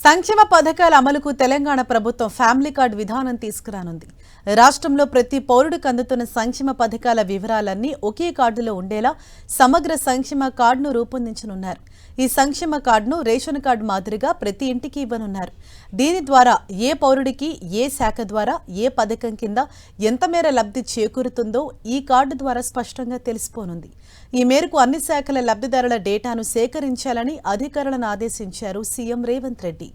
సంక్షేమ పథకాల అమలుకు తెలంగాణ ప్రభుత్వం ఫ్యామిలీ కార్డు విధానం తీసుకురానుంది. రాష్ట్రంలో ప్రతి పౌరుడికి అందుతున్న సంక్షేమ పథకాల వివరాలన్నీ ఒకే కార్డులో ఉండేలా సమగ్ర సంక్షేమ కార్డును రూపొందించనున్నారు. ఈ సంక్షేమ కార్డును రేషన్ కార్డు మాదిరిగా ప్రతి ఇంటికి ఇవ్వనున్నారు. దీని ద్వారా ఏ పౌరుడికి ఏ శాఖ ద్వారా ఏ పథకం కింద ఎంత మేర లబ్ధి చేకూరుతుందో ఈ కార్డు ద్వారా స్పష్టంగా తెలిసిపోనుంది. ఈ మేరకు అన్ని శాఖల లబ్ధిదారుల డేటాను సేకరించాలని అధికారులను ఆదేశించారు సీఎం రేవంత్ రెడ్డి.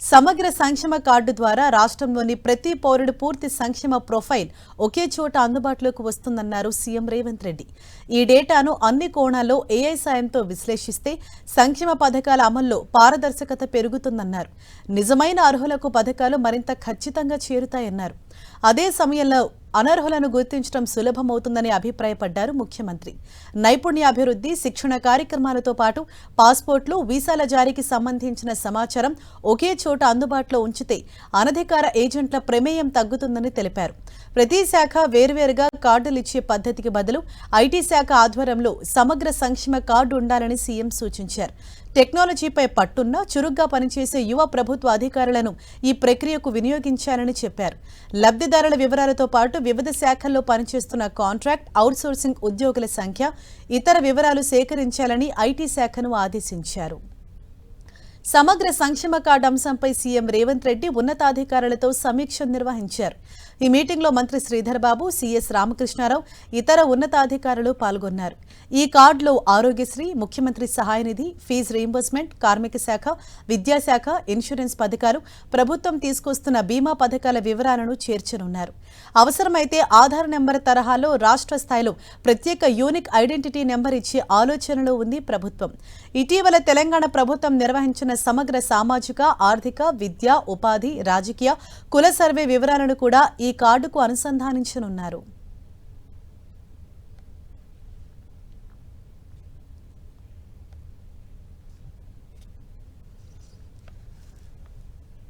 సమగ్ర సంక్షేమ కార్డు ద్వారా రాష్ట్రంలోని ప్రతి పౌరుడు పూర్తి సంక్షేమ ప్రొఫైల్ ఒకే చోట అందుబాటులోకి వస్తుందన్నారు సీఎం రేవంత్ రెడ్డి. ఈ డేటాను అన్ని కోణాల్లో ఏఐ సాయంతో విశ్లేషిస్తే సంక్షేమ పథకాల అమల్లో పారదర్శకత పెరుగుతుందన్నారు. నిజమైన అర్హులకు పథకాలు మరింత ఖచ్చితంగా చేరుతాయన్నారు. అదే సమయంలో అనర్హులను గుర్తించడం సులభమవుతుందని అభిప్రాయపడ్డారు ముఖ్యమంత్రి. నైపుణ్యాభివృద్ధి, శిక్షణ కార్యక్రమాలతో పాటు పాస్పోర్ట్లు, వీసాల జారీకి సంబంధించిన సమాచారం ఒకే చోట అందుబాటులో ఉంచితే అనధికార ఏజెంట్ల ప్రమేయం తగ్గుతుందని తెలిపారు. ప్రతి శాఖ వేర్వేరుగా కార్డులు ఇచ్చే పద్ధతికి బదులు ఐటీ శాఖ ఆధ్వర్యంలో సమగ్ర సంక్షేమ కార్డు ఉండాలని సీఎం సూచించారు. టెక్నాలజీపై పట్టున్న చురుగ్గా పనిచేసే యువ ప్రభుత్వ అధికారులను ఈ ప్రక్రియకు వినియోగించాలని చెప్పారు. లబ్ధిదారుల వివరాలతో పాటు వివిధ శాఖల్లో పనిచేస్తున్న కాంట్రాక్ట్, అవుట్సోర్సింగ్ ఉద్యోగుల సంఖ్య, ఇతర వివరాలు సేకరించాలని ఐటీ శాఖను ఆదేశించారు. సమగ్ర సంక్షేమ కార్డు అంశంపై సీఎం రేవంత్ రెడ్డి ఉన్నతాధికారులతో సమీక్ష నిర్వహించారు. ఈ మీటింగ్లో మంత్రి శ్రీధర్ బాబు, సీఎస్ రామకృష్ణారావు, ఇతర ఉన్నతాధికారులు పాల్గొన్నారు. ఈ కార్డులో ఆరోగ్యశ్రీ, ముఖ్యమంత్రి సహాయ నిధి, ఫీజు రీయింబర్స్మెంట్, కార్మిక శాఖ, విద్యాశాఖ, ఇన్సూరెన్స్ పథకాలు, ప్రభుత్వం తీసుకొస్తున్న బీమా పథకాల వివరాలను చేర్చనున్నారు. అవసరమైతే ఆధార్ నెంబర్ తరహాలో రాష్ట్ర స్థాయిలో ప్రత్యేక యూనిక్ ఐడెంటిటీ నెంబర్ ఇచ్చే ఆలోచనలో ఉంది ప్రభుత్వం. ఇటీవల తెలంగాణ ప్రభుత్వం నిర్వహించిన సమగ్ర సామాజిక, ఆర్థిక, విద్య, ఉపాధి, రాజకీయ, కుల సర్వే వివరాలను కూడా ఈ కార్డుకు అనుసంధానించనున్నారు.